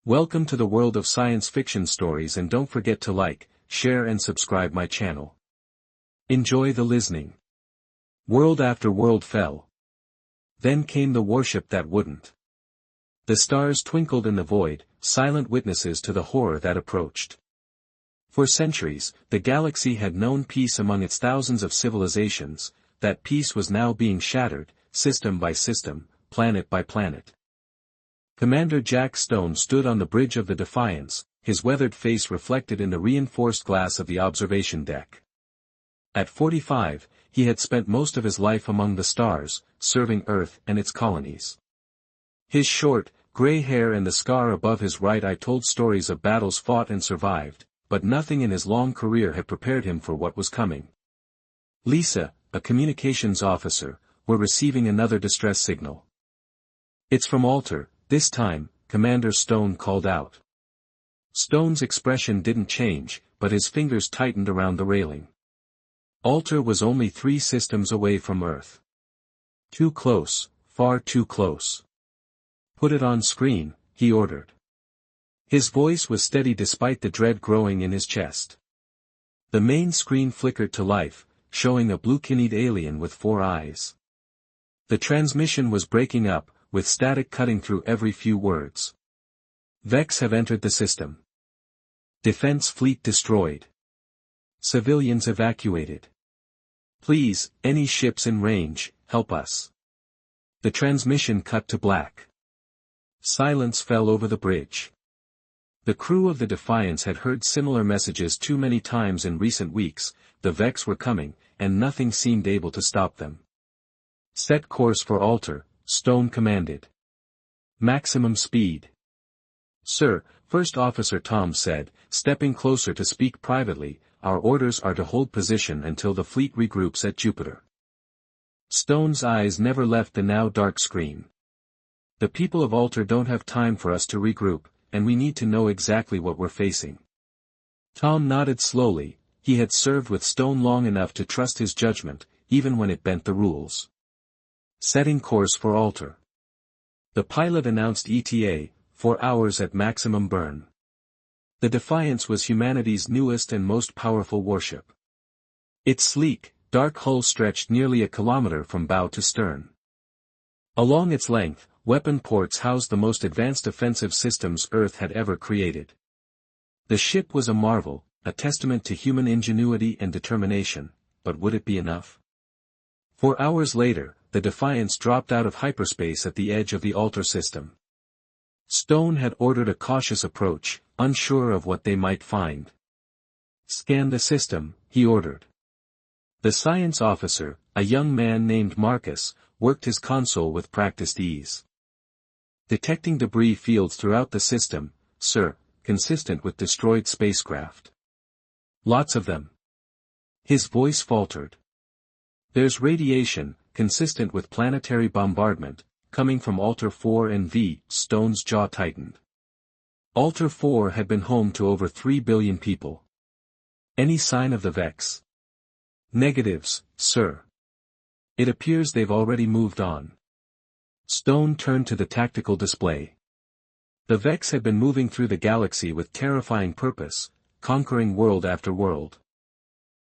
Welcome to the world of science fiction stories, and don't forget to like, share and subscribe my channel. Enjoy the listening. World after world fell. Then came the warship that wouldn't. The stars twinkled in the void, silent witnesses to the horror that approached. For centuries, the galaxy had known peace among its thousands of civilizations. That peace was now being shattered, system by system, planet by planet. Commander Jack Stone stood on the bridge of the Defiance, his weathered face reflected in the reinforced glass of the observation deck. At 45, he had spent most of his life among the stars, serving Earth and its colonies. His short, gray hair and the scar above his right eye told stories of battles fought and survived, but nothing in his long career had prepared him for what was coming. Lisa, a communications officer, were receiving another distress signal. "It's from Alter, this time," Commander Stone called out. Stone's expression didn't change, but his fingers tightened around the railing. Alter was only 3 systems away from Earth. Too close, far too close. "Put it on screen," he ordered. His voice was steady despite the dread growing in his chest. The main screen flickered to life, showing a blue-kinned alien with 4 eyes. The transmission was breaking up, with static cutting through every few words. "Vex have entered the system. Defense fleet destroyed. Civilians evacuated. Please, any ships in range, help us." The transmission cut to black. Silence fell over the bridge. The crew of the Defiance had heard similar messages too many times in recent weeks. The Vex were coming, and nothing seemed able to stop them. "Set course for Alter," Stone commanded. "Maximum speed." "Sir," First Officer Tom said, stepping closer to speak privately, "our orders are to hold position until the fleet regroups at Jupiter." Stone's eyes never left the now dark screen. "The people of Alter don't have time for us to regroup, and we need to know exactly what we're facing." Tom nodded slowly. He had served with Stone long enough to trust his judgment, even when it bent the rules. Setting course for Alter. The pilot announced ETA, 4 hours at maximum burn. The Defiance was humanity's newest and most powerful warship. Its sleek, dark hull stretched nearly a kilometer from bow to stern. Along its length, weapon ports housed the most advanced offensive systems Earth had ever created. The ship was a marvel, a testament to human ingenuity and determination, but would it be enough? 4 hours later, the Defiance dropped out of hyperspace at the edge of the Alter system. Stone had ordered a cautious approach, unsure of what they might find. "Scan the system," he ordered. The science officer, a young man named Marcus, worked his console with practiced ease. "Detecting debris fields throughout the system, sir, consistent with destroyed spacecraft." "Lots of them." His voice faltered. "There's radiation, consistent with planetary bombardment, coming from Alter 4 and V." Stone's jaw tightened. Alter 4 had been home to over 3 billion people. "Any sign of the Vex?" "Negatives, sir. It appears they've already moved on." Stone turned to the tactical display. The Vex had been moving through the galaxy with terrifying purpose, conquering world after world.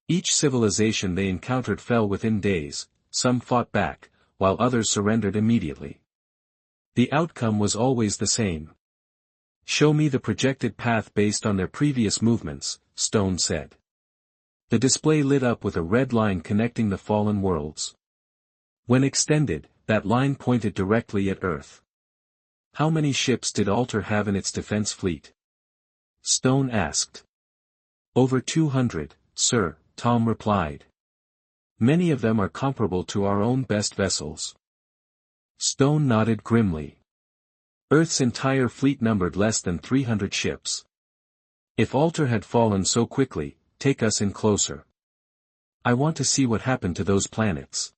Each civilization they encountered fell within days, some fought back, while others surrendered immediately. The outcome was always the same. "Show me the projected path based on their previous movements," Stone said. The display lit up with a red line connecting the fallen worlds. When extended, that line pointed directly at Earth. "How many ships did Alter have in its defense fleet?" Stone asked. "Over 200, sir," Tom replied. "Many of them are comparable to our own best vessels." Stone nodded grimly. Earth's entire fleet numbered less than 300 ships. "If Alter had fallen so quickly, take us in closer. I want to see what happened to those planets."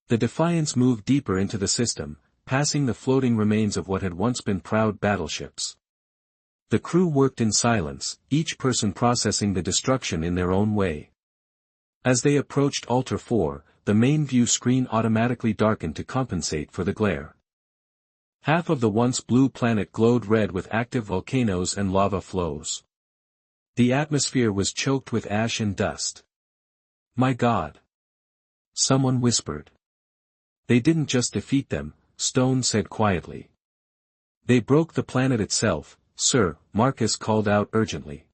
The Defiance moved deeper into the system, passing the floating remains of what had once been proud battleships. The crew worked in silence, each person processing the destruction in their own way. As they approached Alter 4, the main view screen automatically darkened to compensate for the glare. Half of the once blue planet glowed red with active volcanoes and lava flows. The atmosphere was choked with ash and dust. "My God!" someone whispered. "They didn't just defeat them," Stone said quietly. "They broke the planet itself, sir," Marcus called out urgently.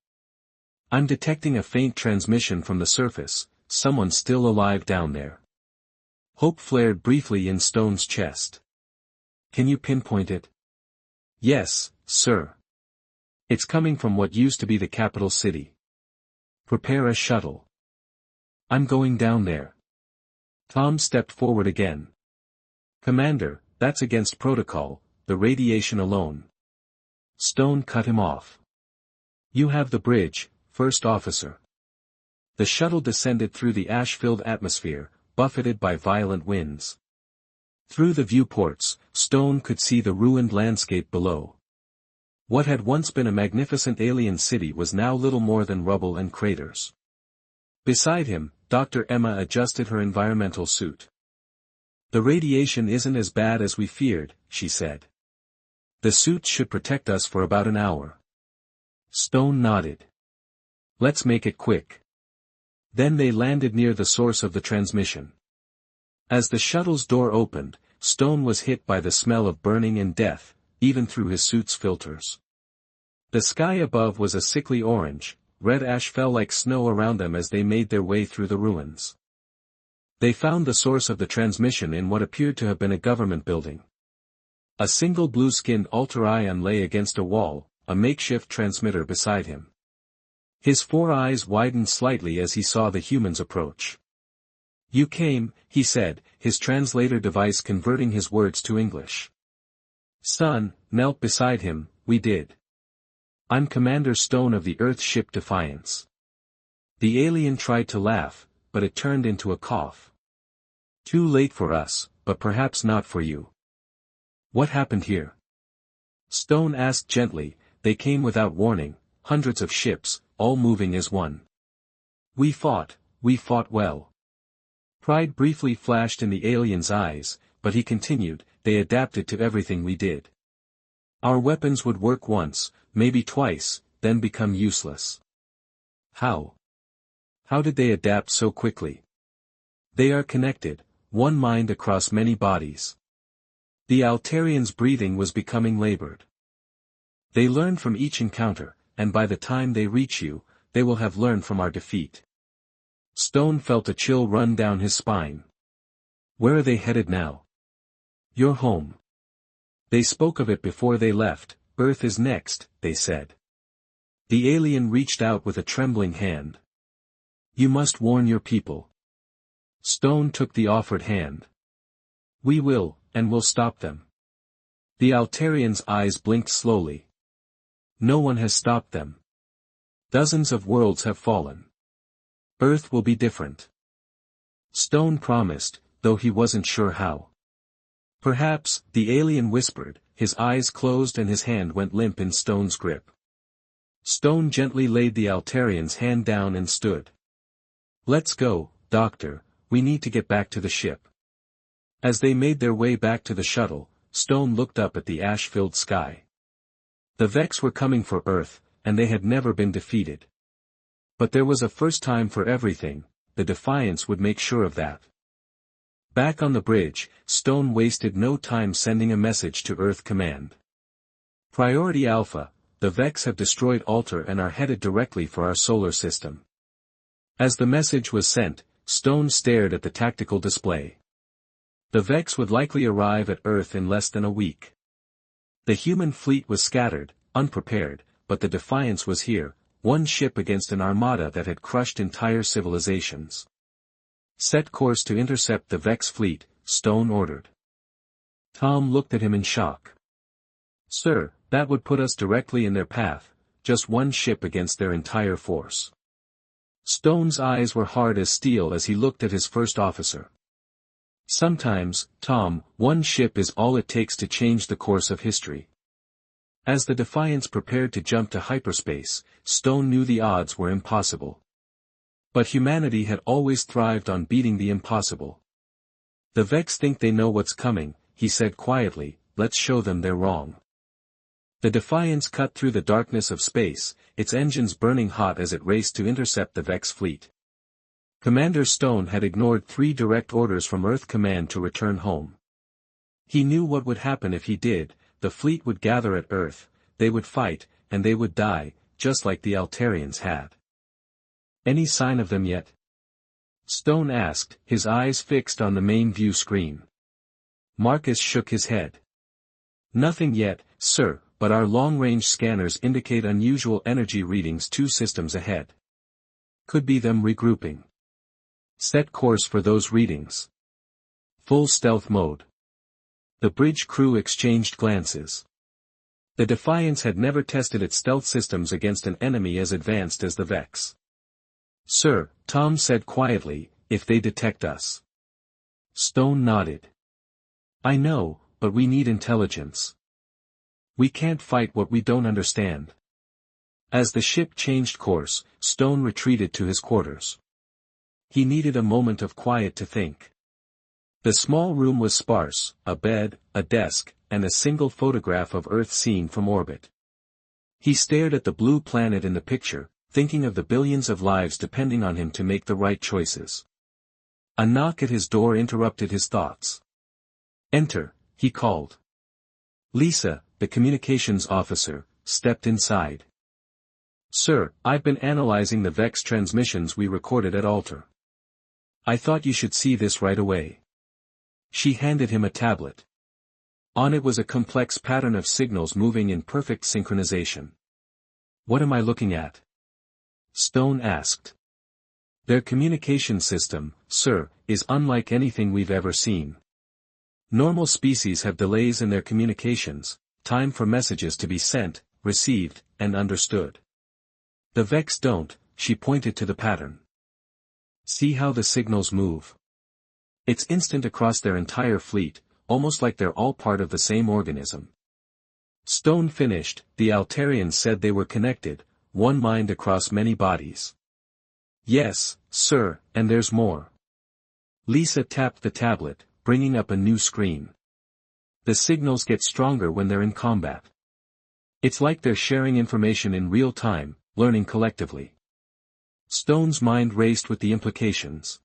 "I'm detecting a faint transmission from the surface, someone's still alive down there." Hope flared briefly in Stone's chest. "Can you pinpoint it?" "Yes, sir. It's coming from what used to be the capital city. Prepare a shuttle." "I'm going down there." Tom stepped forward again. "Commander, that's against protocol, the radiation alone." Stone cut him off. "You have the bridge, first officer." The shuttle descended through the ash-filled atmosphere, buffeted by violent winds. Through the viewports, Stone could see the ruined landscape below. What had once been a magnificent alien city was now little more than rubble and craters. Beside him, Dr. Emma adjusted her environmental suit. "The radiation isn't as bad as we feared," she said. "The suit should protect us for about an hour." Stone nodded. "Let's make it quick." Then they landed near the source of the transmission. As the shuttle's door opened, Stone was hit by the smell of burning and death, even through his suit's filters. The sky above was a sickly orange, red ash fell like snow around them as they made their way through the ruins. They found the source of the transmission in what appeared to have been a government building. A single blue-skinned Alter-Ion lay against a wall, a makeshift transmitter beside him. His four eyes widened slightly as he saw the humans approach. "You came," he said, his translator device converting his words to English. Son knelt beside him. "We did. I'm Commander Stone of the Earth ship Defiance." The alien tried to laugh, but it turned into a cough. "Too late for us, but perhaps not for you." "What happened here?" Stone asked gently. "They came without warning, hundreds of ships, all moving as one. We fought well." Pride briefly flashed in the alien's eyes, but he continued, "They adapted to everything we did. Our weapons would work once, maybe twice, then become useless." "How? How did they adapt so quickly?" "They are connected, one mind across many bodies." The Altarian's breathing was becoming labored. "They learn from each encounter, and by the time they reach you, they will have learned from our defeat." Stone felt a chill run down his spine. "Where are they headed now?" "Your home. They spoke of it before they left. Earth is next," they said. The alien reached out with a trembling hand. "You must warn your people." Stone took the offered hand. "We will, and we'll stop them." The Altarian's eyes blinked slowly. "No one has stopped them. Dozens of worlds have fallen. Earth will be different." Stone promised, though he wasn't sure how. "Perhaps," the alien whispered, his eyes closed and his hand went limp in Stone's grip. Stone gently laid the Altarian's hand down and stood. "Let's go, Doctor, we need to get back to the ship." As they made their way back to the shuttle, Stone looked up at the ash-filled sky. The Vex were coming for Earth, and they had never been defeated. But there was a first time for everything. The Defiance would make sure of that. Back on the bridge, Stone wasted no time sending a message to Earth Command. "Priority Alpha, the Vex have destroyed Alter and are headed directly for our solar system." As the message was sent, Stone stared at the tactical display. The Vex would likely arrive at Earth in less than a week. The human fleet was scattered, unprepared, but the Defiance was here, one ship against an armada that had crushed entire civilizations. "Set course to intercept the Vex fleet," Stone ordered. Tom looked at him in shock. "Sir, that would put us directly in their path, just one ship against their entire force." Stone's eyes were hard as steel as he looked at his first officer. "Sometimes, Tom, one ship is all it takes to change the course of history." As the Defiance prepared to jump to hyperspace, Stone knew the odds were impossible. But humanity had always thrived on beating the impossible. "The Vex think they know what's coming," he said quietly, let's show them they're wrong. The Defiance cut through the darkness of space, its engines burning hot as it raced to intercept the Vex fleet. Commander Stone had ignored 3 direct orders from Earth Command to return home. He knew what would happen if he did. The fleet would gather at Earth, they would fight, and they would die, just like the Altarians had. Any sign of them yet? Stone asked, his eyes fixed on the main view screen. Marcus shook his head. Nothing yet, sir, but our long-range scanners indicate unusual energy readings 2 systems ahead. Could be them regrouping. Set course for those readings. Full stealth mode. The bridge crew exchanged glances. The Defiance had never tested its stealth systems against an enemy as advanced as the Vex. Sir, Tom said quietly, if they detect us. Stone nodded. I know, but we need intelligence. We can't fight what we don't understand. As the ship changed course, Stone retreated to his quarters. He needed a moment of quiet to think. The small room was sparse, a bed, a desk, and a single photograph of Earth seen from orbit. He stared at the blue planet in the picture, thinking of the billions of lives depending on him to make the right choices. A knock at his door interrupted his thoughts. Enter, he called. Lisa, the communications officer, stepped inside. Sir, I've been analyzing the Vex transmissions we recorded at Altar. I thought you should see this right away. She handed him a tablet. On it was a complex pattern of signals moving in perfect synchronization. What am I looking at? Stone asked. Their communication system, sir, is unlike anything we've ever seen. Normal species have delays in their communications, time for messages to be sent, received, and understood. The Vex don't, she pointed to the pattern. See how the signals move. It's instant across their entire fleet, almost like they're all part of the same organism. Stone finished, the Altarians said they were connected, one mind across many bodies. Yes, sir, and there's more. Lisa tapped the tablet, bringing up a new screen. The signals get stronger when they're in combat. It's like they're sharing information in real time, learning collectively. Stone's mind raced with the implications.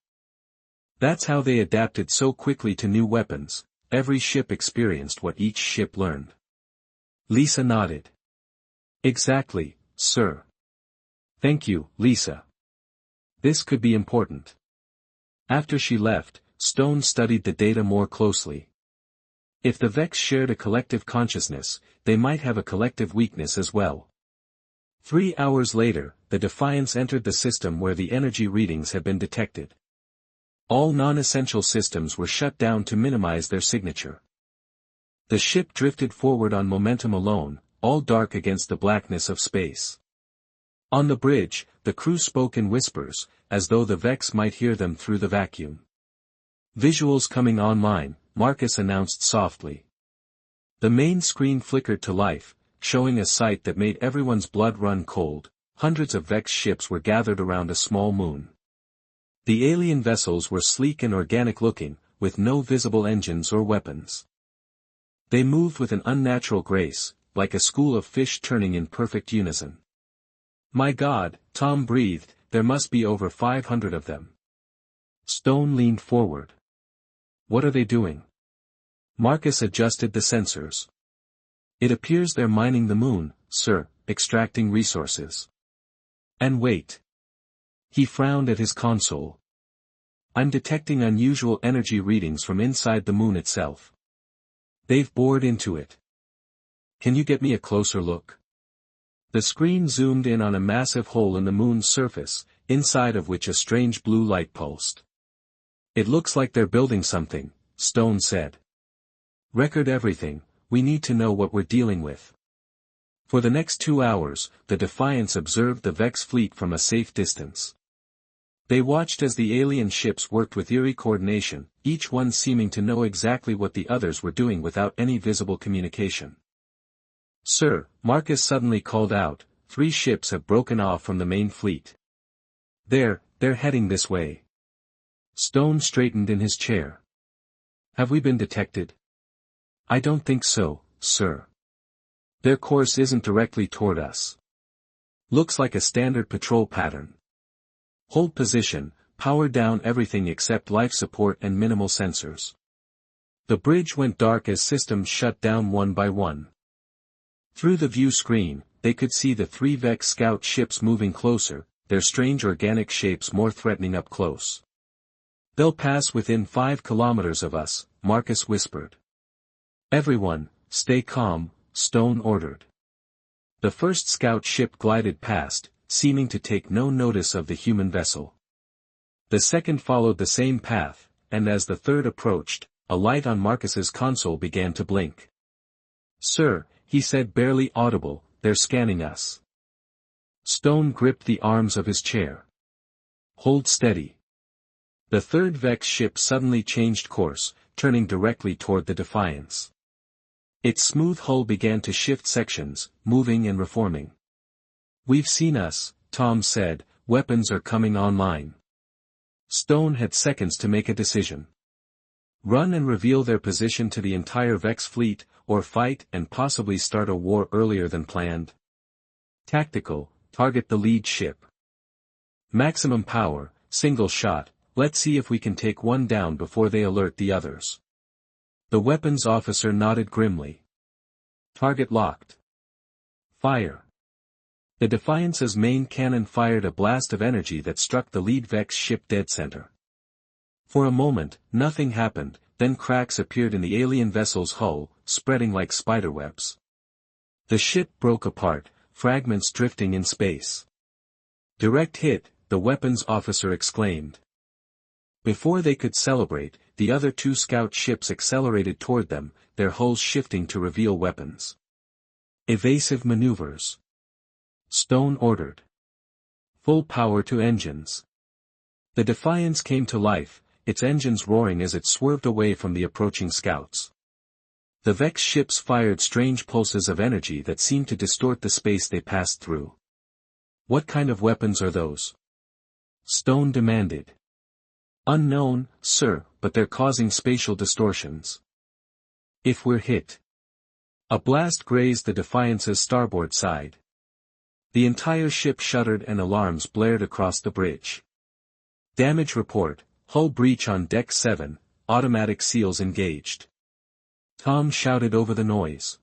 That's how they adapted so quickly to new weapons. Every ship experienced what each ship learned. Lisa nodded. Exactly, sir. Thank you, Lisa. This could be important. After she left, Stone studied the data more closely. If the Vex shared a collective consciousness, they might have a collective weakness as well. 3 hours later, the Defiance entered the system where the energy readings had been detected. All non-essential systems were shut down to minimize their signature. The ship drifted forward on momentum alone, all dark against the blackness of space. On the bridge, the crew spoke in whispers, as though the Vex might hear them through the vacuum. Visuals coming online, Marcus announced softly. The main screen flickered to life, showing a sight that made everyone's blood run cold. Hundreds of Vex ships were gathered around a small moon. The alien vessels were sleek and organic-looking, with no visible engines or weapons. They moved with an unnatural grace, like a school of fish turning in perfect unison. My God, Tom breathed, there must be over 500 of them. Stone leaned forward. What are they doing? Marcus adjusted the sensors. It appears they're mining the moon, sir, extracting resources. And wait. He frowned at his console. I'm detecting unusual energy readings from inside the moon itself. They've bored into it. Can you get me a closer look? The screen zoomed in on a massive hole in the moon's surface, inside of which a strange blue light pulsed. It looks like they're building something, Stone said. Record everything, we need to know what we're dealing with. For the next 2 hours, the Defiance observed the Vex fleet from a safe distance. They watched as the alien ships worked with eerie coordination, each one seeming to know exactly what the others were doing without any visible communication. Sir, Marcus suddenly called out, 3 ships have broken off from the main fleet. They're heading this way. Stone straightened in his chair. Have we been detected? I don't think so, sir. Their course isn't directly toward us. Looks like a standard patrol pattern. Hold position, power down everything except life support and minimal sensors. The bridge went dark as systems shut down one by one. Through the view screen, they could see the 3 Vex scout ships moving closer, their strange organic shapes more threatening up close. They'll pass within 5 kilometers of us, Marcus whispered. Everyone, stay calm, Stone ordered. The first scout ship glided past, seeming to take no notice of the human vessel. The second followed the same path, and as the third approached, a light on Marcus's console began to blink. Sir, he said barely audible, they're scanning us. Stone gripped the arms of his chair. Hold steady. The third Vex ship suddenly changed course, turning directly toward the Defiance. Its smooth hull began to shift sections, moving and reforming. We've seen us, Tom said, weapons are coming online. Stone had seconds to make a decision. Run and reveal their position to the entire Vex fleet, or fight and possibly start a war earlier than planned. Tactical, target the lead ship. Maximum power, single shot, let's see if we can take one down before they alert the others. The weapons officer nodded grimly. Target locked. Fire. The Defiance's main cannon fired a blast of energy that struck the lead Vex ship dead center. For a moment, nothing happened, then cracks appeared in the alien vessel's hull, spreading like spiderwebs. The ship broke apart, fragments drifting in space. Direct hit, the weapons officer exclaimed. Before they could celebrate, the other 2 scout ships accelerated toward them, their hulls shifting to reveal weapons. Evasive maneuvers. Stone ordered. Full power to engines. The Defiance came to life, its engines roaring as it swerved away from the approaching scouts. The Vex ships fired strange pulses of energy that seemed to distort the space they passed through. What kind of weapons are those? Stone demanded. Unknown, sir, but they're causing spatial distortions. If we're hit. A blast grazed the Defiance's starboard side. The entire ship shuddered and alarms blared across the bridge. Damage report, hull breach on deck 7, automatic seals engaged. Tom shouted over the noise.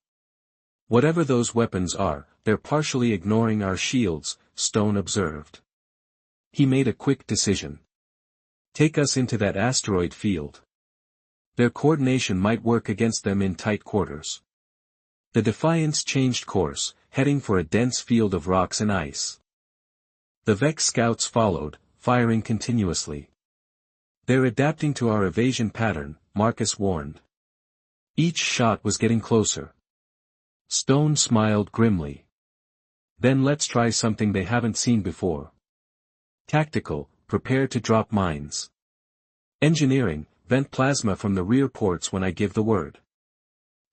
Whatever those weapons are, they're partially ignoring our shields, Stone observed. He made a quick decision. Take us into that asteroid field. Their coordination might work against them in tight quarters. The Defiance changed course, heading for a dense field of rocks and ice. The Vex scouts followed, firing continuously. They're adapting to our evasion pattern, Marcus warned. Each shot was getting closer. Stone smiled grimly. Then let's try something they haven't seen before. Tactical, prepare to drop mines. Engineering, vent plasma from the rear ports when I give the word.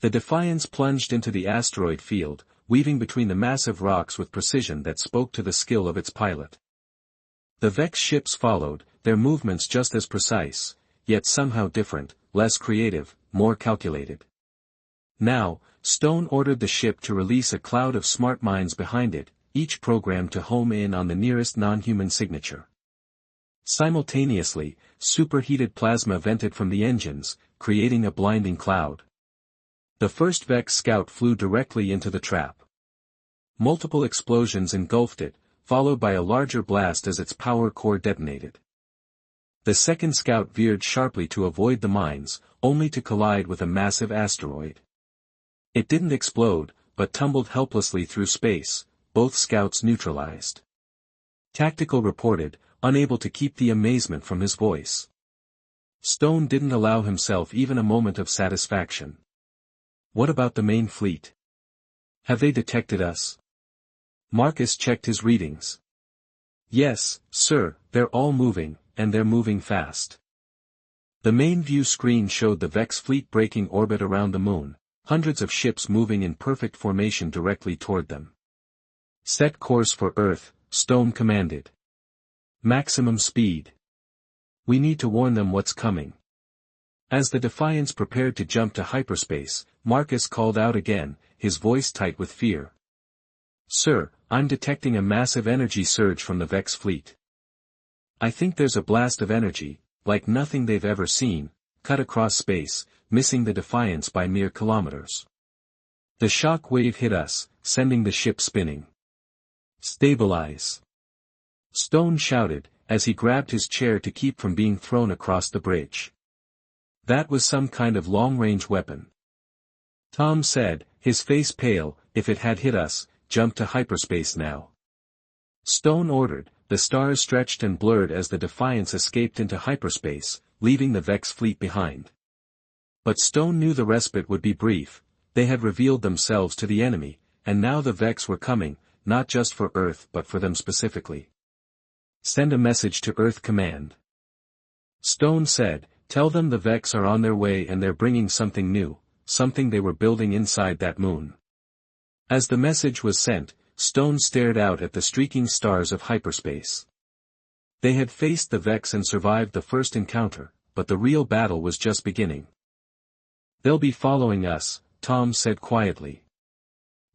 The Defiance plunged into the asteroid field, weaving between the massive rocks with precision that spoke to the skill of its pilot. The Vex ships followed, their movements just as precise, yet somehow different, less creative, more calculated. Now, Stone ordered the ship to release a cloud of smart mines behind it, each programmed to home in on the nearest non-human signature. Simultaneously, superheated plasma vented from the engines, creating a blinding cloud. The first Vex scout flew directly into the trap. Multiple explosions engulfed it, followed by a larger blast as its power core detonated. The second scout veered sharply to avoid the mines, only to collide with a massive asteroid. It didn't explode, but tumbled helplessly through space, both scouts neutralized. Tactical reported, unable to keep the amazement from his voice. Stone didn't allow himself even a moment of satisfaction. What about the main fleet? Have they detected us? Marcus checked his readings. Yes, sir, they're all moving, and they're moving fast. The main view screen showed the Vex fleet breaking orbit around the moon, hundreds of ships moving in perfect formation directly toward them. Set course for Earth, Stone commanded. Maximum speed. We need to warn them what's coming. As the Defiance prepared to jump to hyperspace, Marcus called out again, his voice tight with fear. "Sir, I'm detecting a massive energy surge from the Vex fleet. I think there's a blast of energy, like nothing they've ever seen, cut across space, missing the Defiance by mere kilometers. The shock wave hit us, sending the ship spinning. Stabilize!" Stone shouted, as he grabbed his chair to keep from being thrown across the bridge. "That was some kind of long-range weapon," Tom said, his face pale. "If it had hit us, jump to hyperspace now," Stone ordered. The stars stretched and blurred as the Defiance escaped into hyperspace, leaving the Vex fleet behind. But Stone knew the respite would be brief. They had revealed themselves to the enemy, and now the Vex were coming, not just for Earth but for them specifically. "Send a message to Earth Command," Stone said. "Tell them the Vex are on their way and they're bringing something new, something they were building inside that moon." As the message was sent, Stone stared out at the streaking stars of hyperspace. They had faced the Vex and survived the first encounter, but the real battle was just beginning. "They'll be following us," Tom said quietly.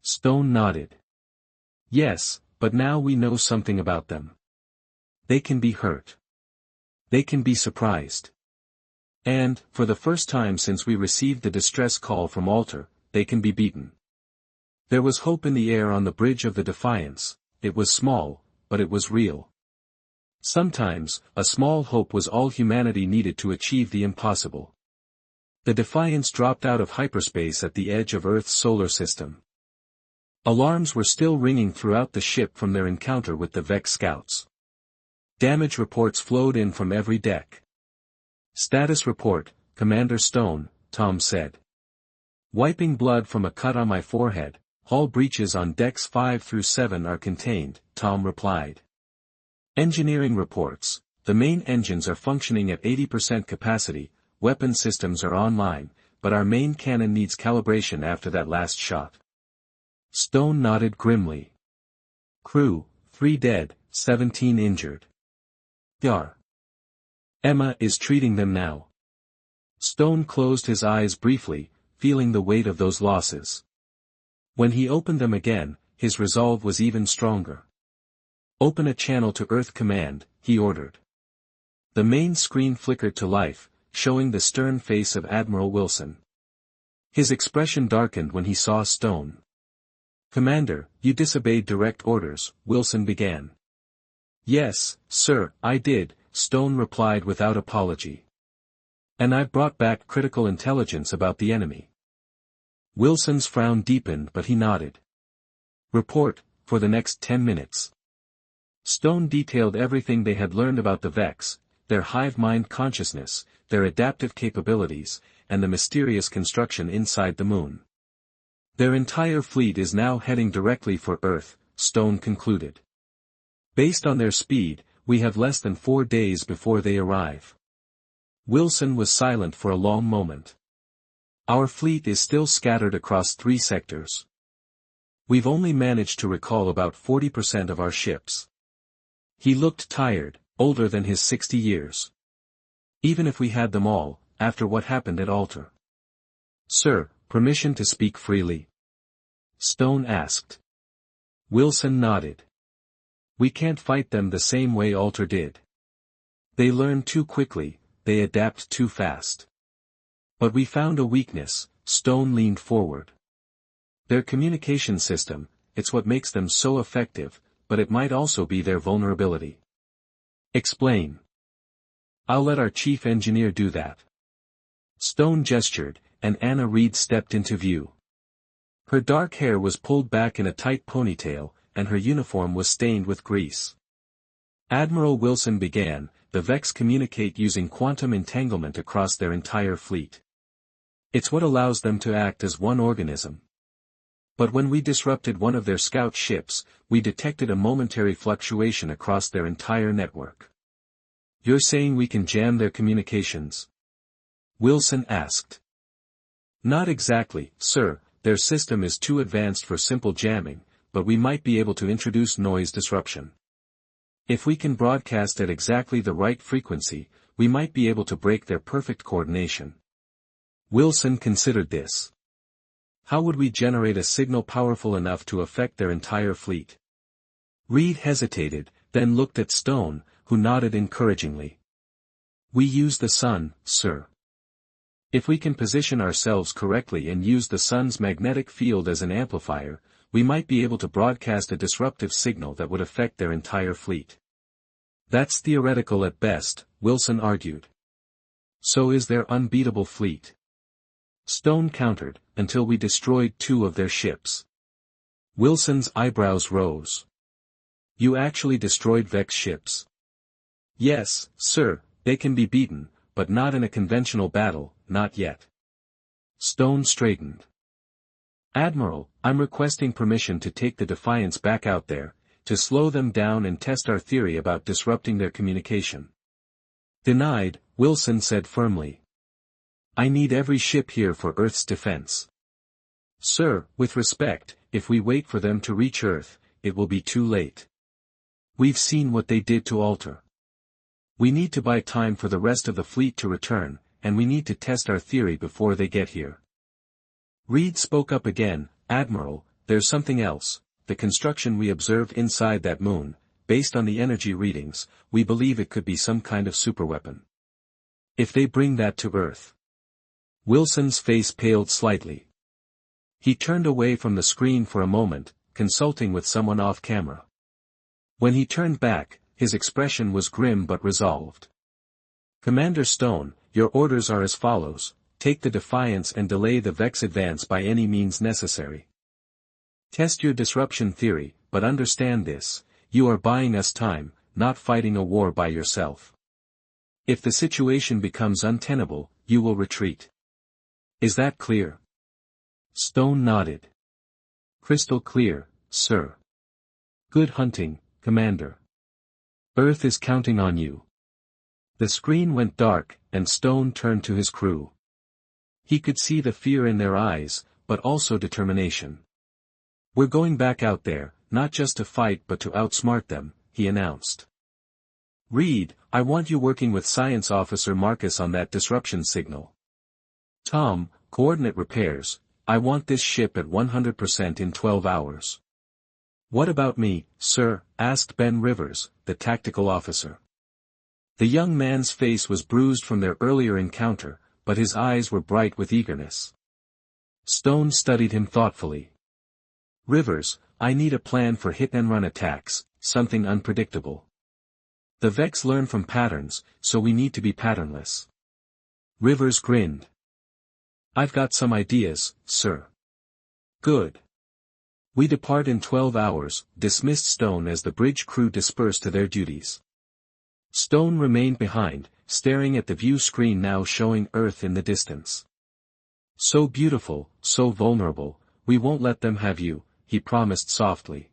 Stone nodded. "Yes, but now we know something about them. They can be hurt. They can be surprised. And, for the first time since we received the distress call from Alter, they can be beaten." There was hope in the air on the bridge of the Defiance. It was small, but it was real. Sometimes, a small hope was all humanity needed to achieve the impossible. The Defiance dropped out of hyperspace at the edge of Earth's solar system. Alarms were still ringing throughout the ship from their encounter with the Vex scouts. Damage reports flowed in from every deck. "Status report, Commander Stone," Tom said. "Wiping blood from a cut on my forehead. Hull breaches on decks 5 through 7 are contained," Tom replied. "Engineering reports, the main engines are functioning at 80% capacity, weapon systems are online, but our main cannon needs calibration after that last shot." Stone nodded grimly. "Crew, 3 dead, 17 injured. Yar. Emma is treating them now." Stone closed his eyes briefly, feeling the weight of those losses. When he opened them again, his resolve was even stronger. "Open a channel to Earth Command," he ordered. The main screen flickered to life, showing the stern face of Admiral Wilson. His expression darkened when he saw Stone. "Commander, you disobeyed direct orders," Wilson began. "Yes, sir, I did," Stone replied without apology. "And I've brought back critical intelligence about the enemy." Wilson's frown deepened but he nodded. "Report, for the next 10 minutes." Stone detailed everything they had learned about the Vex, their hive-mind consciousness, their adaptive capabilities, and the mysterious construction inside the moon. "Their entire fleet is now heading directly for Earth," Stone concluded. "Based on their speed, we have less than 4 days before they arrive." Wilson was silent for a long moment. "Our fleet is still scattered across 3 sectors. We've only managed to recall about 40% of our ships." He looked tired, older than his 60 years. "Even if we had them all, after what happened at Alter." "Sir, permission to speak freely?" Stone asked. Wilson nodded. "We can't fight them the same way Alter did. They learn too quickly, they adapt too fast. But we found a weakness." Stone leaned forward. "Their communication system, it's what makes them so effective, but it might also be their vulnerability." "Explain." "I'll let our chief engineer do that." Stone gestured, and Anna Reed stepped into view. Her dark hair was pulled back in a tight ponytail, and her uniform was stained with grease. Admiral Wilson began, "The Vex communicate using quantum entanglement across their entire fleet. It's what allows them to act as one organism. But when we disrupted one of their scout ships, we detected a momentary fluctuation across their entire network." "You're saying we can jam their communications?" Wilson asked. "Not exactly, sir, their system is too advanced for simple jamming, but we might be able to introduce noise disruption. If we can broadcast at exactly the right frequency, we might be able to break their perfect coordination." Wilson considered this. How would we generate a signal powerful enough to affect their entire fleet? Reed hesitated, then looked at Stone, who nodded encouragingly. We use the sun, sir. If we can position ourselves correctly and use the sun's magnetic field as an amplifier, we might be able to broadcast a disruptive signal that would affect their entire fleet. That's theoretical at best, Wilson argued. So is their unbeatable fleet. Stone countered, until we destroyed 2 of their ships. Wilson's eyebrows rose. You actually destroyed Vex ships? Yes, sir, they can be beaten, but not in a conventional battle, not yet. Stone straightened. Admiral, I'm requesting permission to take the Defiance back out there, to slow them down and test our theory about disrupting their communication. Denied, Wilson said firmly. I need every ship here for Earth's defense. Sir, with respect, if we wait for them to reach Earth, it will be too late. We've seen what they did to Alter. We need to buy time for the rest of the fleet to return, and we need to test our theory before they get here. Reed spoke up again, Admiral, there's something else, the construction we observed inside that moon, based on the energy readings, we believe it could be some kind of superweapon. If they bring that to Earth. Wilson's face paled slightly. He turned away from the screen for a moment, consulting with someone off camera. When he turned back, his expression was grim but resolved. Commander Stone, your orders are as follows, take the Defiance and delay the Vex advance by any means necessary. Test your disruption theory, but understand this, you are buying us time, not fighting a war by yourself. If the situation becomes untenable, you will retreat. Is that clear? Stone nodded. Crystal clear, sir. Good hunting, Commander. Earth is counting on you. The screen went dark, and Stone turned to his crew. He could see the fear in their eyes, but also determination. We're going back out there, not just to fight but to outsmart them, he announced. Reed, I want you working with Science Officer Marcus on that disruption signal. Tom, coordinate repairs, I want this ship at 100% in 12 hours. What about me, sir? Asked Ben Rivers, the tactical officer. The young man's face was bruised from their earlier encounter, but his eyes were bright with eagerness. Stone studied him thoughtfully. Rivers, I need a plan for hit-and-run attacks, something unpredictable. The Vex learn from patterns, so we need to be patternless. Rivers grinned. I've got some ideas, sir. Good. We depart in 12 hours, dismissed Stone as the bridge crew dispersed to their duties. Stone remained behind, staring at the view screen now showing Earth in the distance. So beautiful, so vulnerable, we won't let them have you, he promised softly.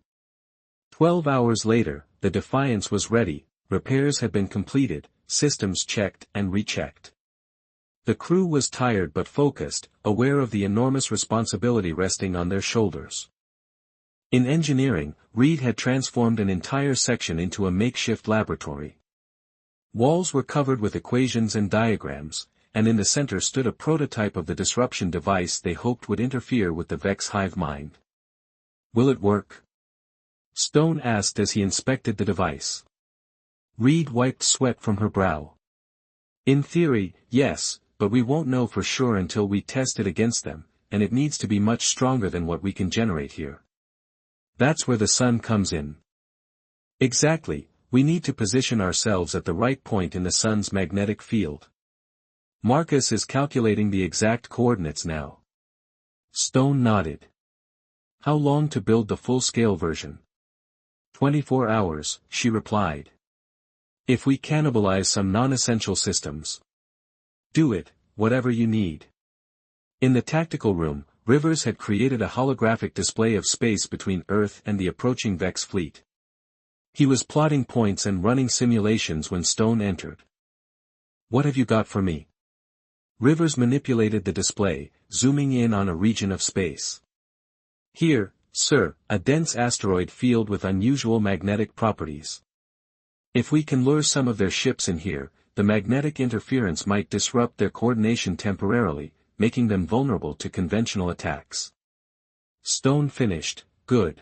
12 hours later, the Defiance was ready, repairs had been completed, systems checked and rechecked. The crew was tired but focused, aware of the enormous responsibility resting on their shoulders. In engineering, Reed had transformed an entire section into a makeshift laboratory. Walls were covered with equations and diagrams, and in the center stood a prototype of the disruption device they hoped would interfere with the Vex hive mind. Will it work? Stone asked as he inspected the device. Reed wiped sweat from her brow. In theory, yes, but we won't know for sure until we test it against them, and it needs to be much stronger than what we can generate here. That's where the sun comes in. Exactly, we need to position ourselves at the right point in the sun's magnetic field. Marcus is calculating the exact coordinates now. Stone nodded. How long to build the full-scale version? 24 hours, she replied. If we cannibalize some non-essential systems. Do it, whatever you need. In the tactical room, Rivers had created a holographic display of space between Earth and the approaching Vex fleet. He was plotting points and running simulations when Stone entered. What have you got for me? Rivers manipulated the display, zooming in on a region of space. Here, sir, a dense asteroid field with unusual magnetic properties. If we can lure some of their ships in here, the magnetic interference might disrupt their coordination temporarily, making them vulnerable to conventional attacks. Stone finished. Good.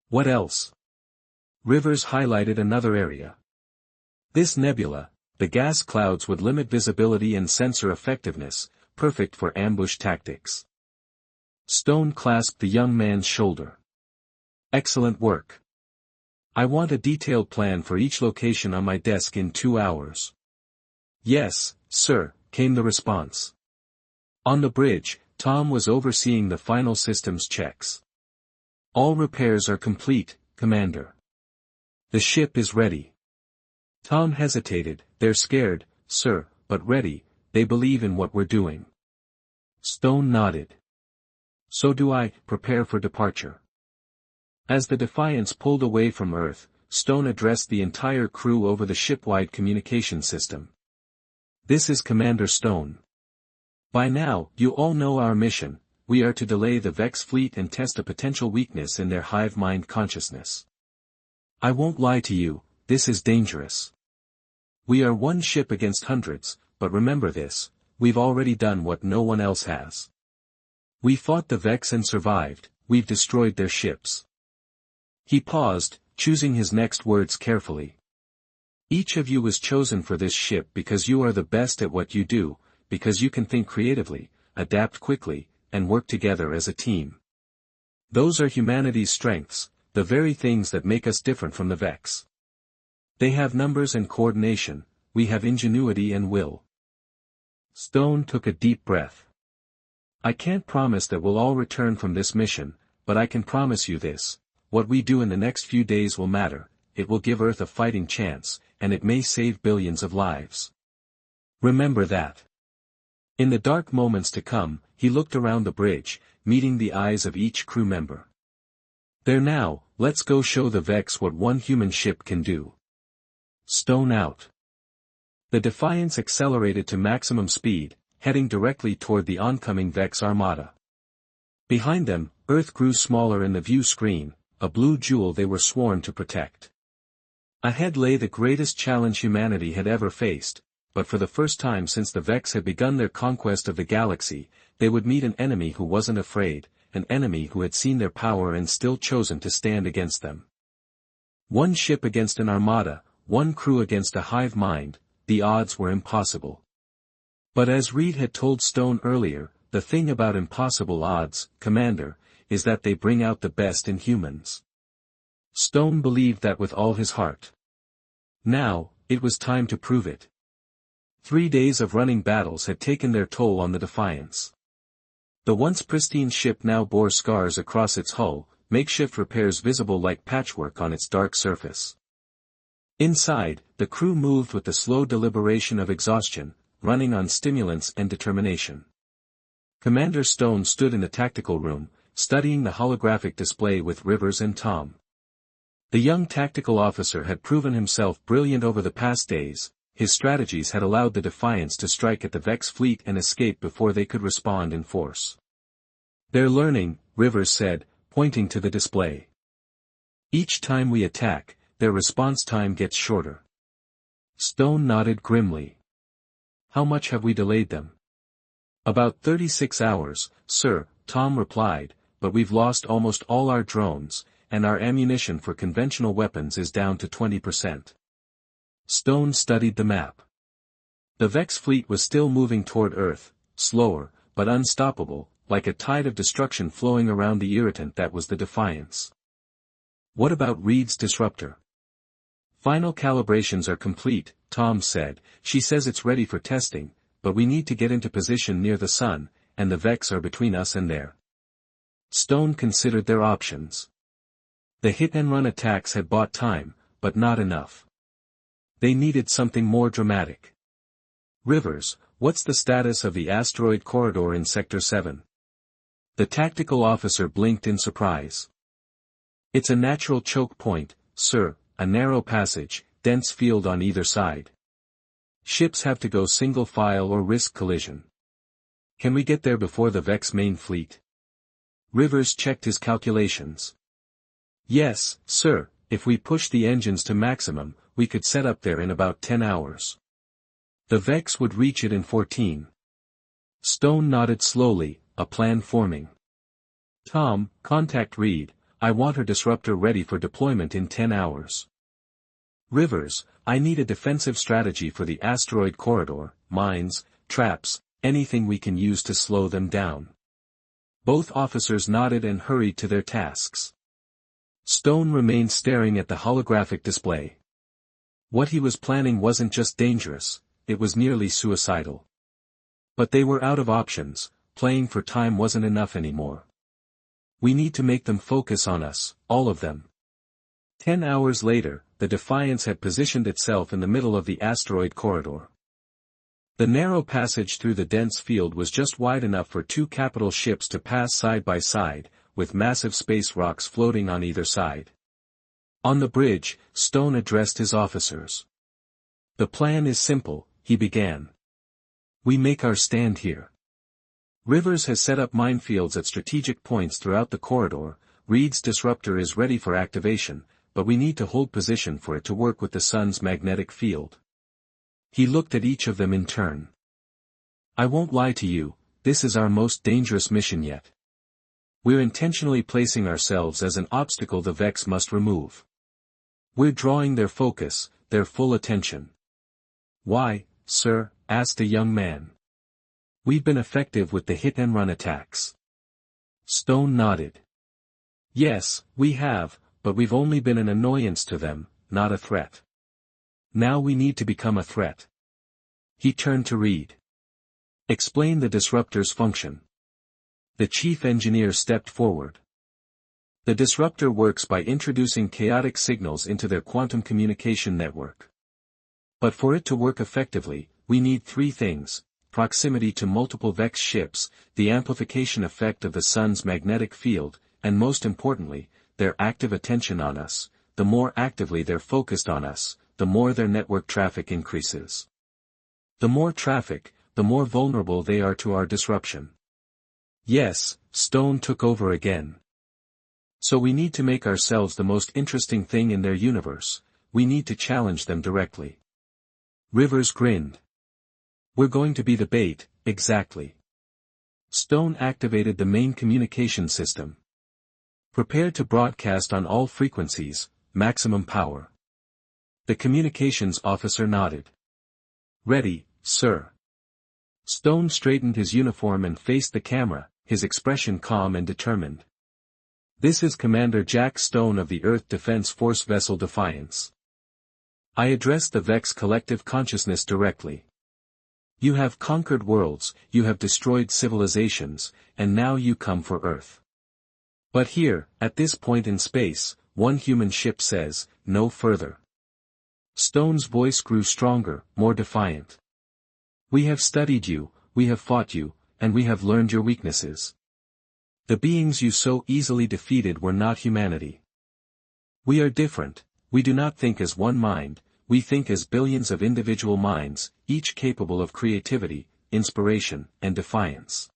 What else? Rivers highlighted another area. This nebula, the gas clouds would limit visibility and sensor effectiveness, perfect for ambush tactics. Stone clasped the young man's shoulder. Excellent work. I want a detailed plan for each location on my desk in 2 hours. Yes, sir, came the response. On the bridge, Tom was overseeing the final systems checks. All repairs are complete, Commander. The ship is ready. Tom hesitated. They're scared, sir, but ready. They believe in what we're doing. Stone nodded. So do I. Prepare for departure. As the Defiance pulled away from Earth, Stone addressed the entire crew over the ship-wide communication system. This is Commander Stone. By now, you all know our mission. We are to delay the Vex fleet and test a potential weakness in their hive mind consciousness. I won't lie to you, this is dangerous. We are one ship against hundreds, but remember this, we've already done what no one else has. We fought the Vex and survived, we've destroyed their ships. He paused, choosing his next words carefully. Each of you was chosen for this ship because you are the best at what you do, because you can think creatively, adapt quickly, and work together as a team. Those are humanity's strengths, the very things that make us different from the Vex. They have numbers and coordination, we have ingenuity and will. Stone took a deep breath. I can't promise that we'll all return from this mission, but I can promise you this. What we do in the next few days will matter, it will give Earth a fighting chance, and it may save billions of lives. Remember that. In the dark moments to come, he looked around the bridge, meeting the eyes of each crew member. There now, let's go show the Vex what one human ship can do. Stone out. The Defiance accelerated to maximum speed, heading directly toward the oncoming Vex armada. Behind them, Earth grew smaller in the view screen, a blue jewel they were sworn to protect. Ahead lay the greatest challenge humanity had ever faced, but for the first time since the Vex had begun their conquest of the galaxy, they would meet an enemy who wasn't afraid, an enemy who had seen their power and still chosen to stand against them. One ship against an armada, one crew against a hive mind, the odds were impossible. But as Reed had told Stone earlier, the thing about impossible odds, Commander, is that they bring out the best in humans. Stone believed that with all his heart. Now, it was time to prove it. 3 days of running battles had taken their toll on the Defiance. The once pristine ship now bore scars across its hull, makeshift repairs visible like patchwork on its dark surface. Inside, the crew moved with the slow deliberation of exhaustion, running on stimulants and determination. Commander Stone stood in the tactical room, studying the holographic display with Rivers and Tom. The young tactical officer had proven himself brilliant over the past days. His strategies had allowed the Defiance to strike at the Vex fleet and escape before they could respond in force. They're learning, Rivers said, pointing to the display. Each time we attack, their response time gets shorter. Stone nodded grimly. How much have we delayed them? About 36 hours, sir, Tom replied, but we've lost almost all our drones, and our ammunition for conventional weapons is down to 20%. Stone studied the map. The Vex fleet was still moving toward Earth, slower, but unstoppable, like a tide of destruction flowing around the irritant that was the Defiance. What about Reed's disruptor? Final calibrations are complete, Tom said. She says it's ready for testing, but we need to get into position near the sun, and the Vex are between us and there. Stone considered their options. The hit-and-run attacks had bought time, but not enough. They needed something more dramatic. Rivers, what's the status of the asteroid corridor in Sector 7? The tactical officer blinked in surprise. It's a natural choke point, sir, a narrow passage, dense field on either side. Ships have to go single file or risk collision. Can we get there before the Vex main fleet? Rivers checked his calculations. Yes, sir, if we push the engines to maximum, we could set up there in about 10 hours. The Vex would reach it in 14. Stone nodded slowly, a plan forming. Tom, contact Reed, I want her disruptor ready for deployment in 10 hours. Rivers, I need a defensive strategy for the asteroid corridor, mines, traps, anything we can use to slow them down. Both officers nodded and hurried to their tasks. Stone remained staring at the holographic display. What he was planning wasn't just dangerous, it was nearly suicidal. But they were out of options, playing for time wasn't enough anymore. We need to make them focus on us, all of them. 10 hours later, the Defiance had positioned itself in the middle of the asteroid corridor. The narrow passage through the dense field was just wide enough for two capital ships to pass side by side, with massive space rocks floating on either side. On the bridge, Stone addressed his officers. The plan is simple, he began. We make our stand here. Rivers has set up minefields at strategic points throughout the corridor, Reed's disruptor is ready for activation, but we need to hold position for it to work with the sun's magnetic field. He looked at each of them in turn. I won't lie to you, this is our most dangerous mission yet. We're intentionally placing ourselves as an obstacle the Vex must remove. We're drawing their focus, their full attention. Why, sir? Asked a young man. We've been effective with the hit-and-run attacks. Stone nodded. Yes, we have, but we've only been an annoyance to them, not a threat. Now we need to become a threat. He turned to Reed. Explain the disruptor's function. The chief engineer stepped forward. The disruptor works by introducing chaotic signals into their quantum communication network. But for it to work effectively, we need three things: proximity to multiple Vex ships, the amplification effect of the sun's magnetic field, and most importantly, their active attention on us. The more actively they're focused on us, the more their network traffic increases. The more traffic, the more vulnerable they are to our disruption. Yes, Stone took over again. So we need to make ourselves the most interesting thing in their universe, we need to challenge them directly. Rivers grinned. We're going to be the bait, exactly. Stone activated the main communication system. Prepare to broadcast on all frequencies, maximum power. The communications officer nodded. Ready, sir. Stone straightened his uniform and faced the camera, his expression calm and determined. This is Commander Jack Stone of the Earth Defense Force vessel Defiance. I address the Vex collective consciousness directly. You have conquered worlds, you have destroyed civilizations, and now you come for Earth. But here, at this point in space, one human ship says, no further. Stone's voice grew stronger, more defiant. We have studied you, we have fought you, and we have learned your weaknesses. The beings you so easily defeated were not humanity. We are different, we do not think as one mind, we think as billions of individual minds, each capable of creativity, inspiration, and defiance.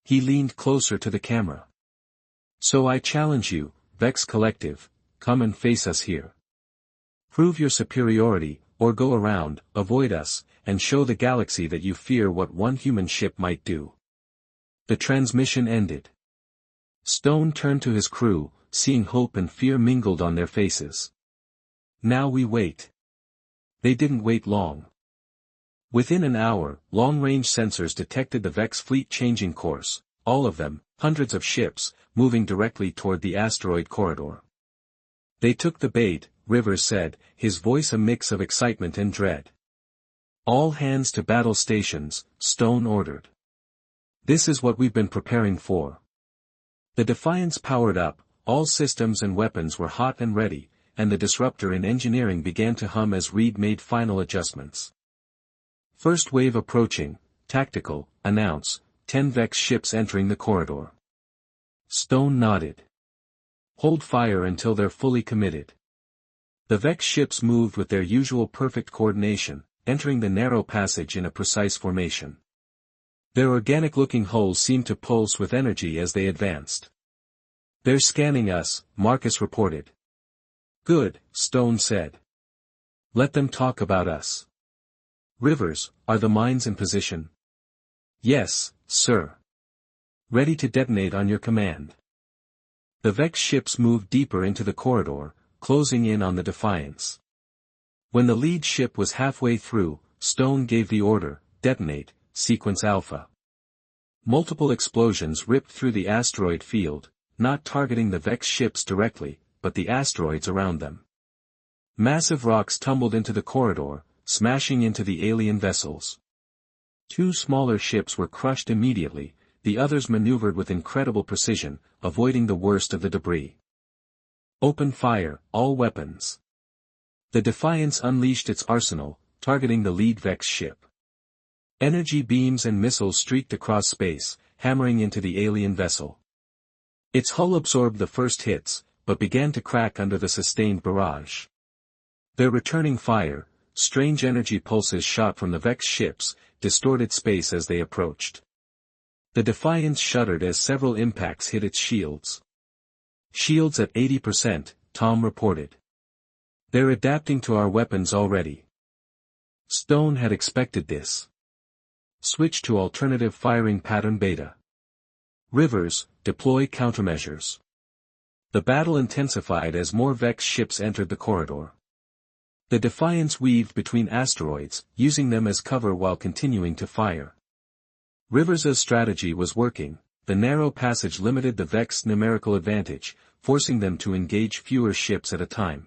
He leaned closer to the camera. So I challenge you, Vex Collective, come and face us here. Prove your superiority, or go around, avoid us, and show the galaxy that you fear what one human ship might do. The transmission ended. Stone turned to his crew, seeing hope and fear mingled on their faces. Now we wait. They didn't wait long. Within an hour, long-range sensors detected the Vex fleet changing course, all of them, hundreds of ships, moving directly toward the asteroid corridor. They took the bait, Rivers said, his voice a mix of excitement and dread. All hands to battle stations, Stone ordered. This is what we've been preparing for. The Defiance powered up, all systems and weapons were hot and ready, and the disruptor in engineering began to hum as Reed made final adjustments. First wave approaching, tactical, announce, 10 Vex ships entering the corridor. Stone nodded. Hold fire until they're fully committed. The Vex ships moved with their usual perfect coordination, entering the narrow passage in a precise formation. Their organic-looking hulls seemed to pulse with energy as they advanced. They're scanning us, Marcus reported. Good, Stone said. Let them talk about us. Rivers, are the mines in position? Yes, sir. Ready to detonate on your command. The Vex ships moved deeper into the corridor, closing in on the Defiance. When the lead ship was halfway through, Stone gave the order, detonate, sequence Alpha. Multiple explosions ripped through the asteroid field, not targeting the Vex ships directly, but the asteroids around them. Massive rocks tumbled into the corridor, smashing into the alien vessels. Two smaller ships were crushed immediately, the others maneuvered with incredible precision, avoiding the worst of the debris. Open fire, all weapons. The Defiance unleashed its arsenal, targeting the lead Vex ship. Energy beams and missiles streaked across space, hammering into the alien vessel. Its hull absorbed the first hits, but began to crack under the sustained barrage. Their returning fire, strange energy pulses shot from the Vex ships, distorted space as they approached. The Defiance shuddered as several impacts hit its shields. Shields at 80%, Tom reported. They're adapting to our weapons already. Stone had expected this. Switch to alternative firing pattern beta. Rivers, deploy countermeasures. The battle intensified as more Vex ships entered the corridor. The Defiance weaved between asteroids, using them as cover while continuing to fire. Rivers' strategy was working. The narrow passage limited the Vex numerical advantage, forcing them to engage fewer ships at a time.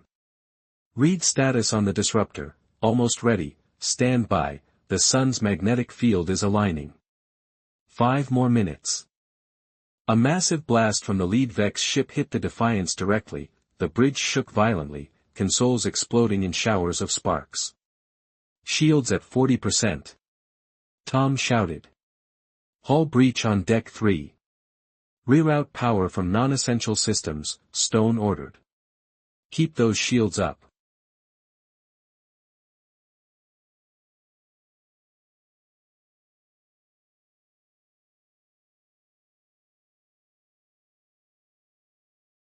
Read status on the disruptor, almost ready, stand by, the sun's magnetic field is aligning. 5 more minutes. A massive blast from the lead Vex ship hit the Defiance directly, the bridge shook violently, consoles exploding in showers of sparks. Shields at 40%. Tom shouted. Hull breach on Deck 3. Reroute power from non-essential systems, Stone ordered. Keep those shields up.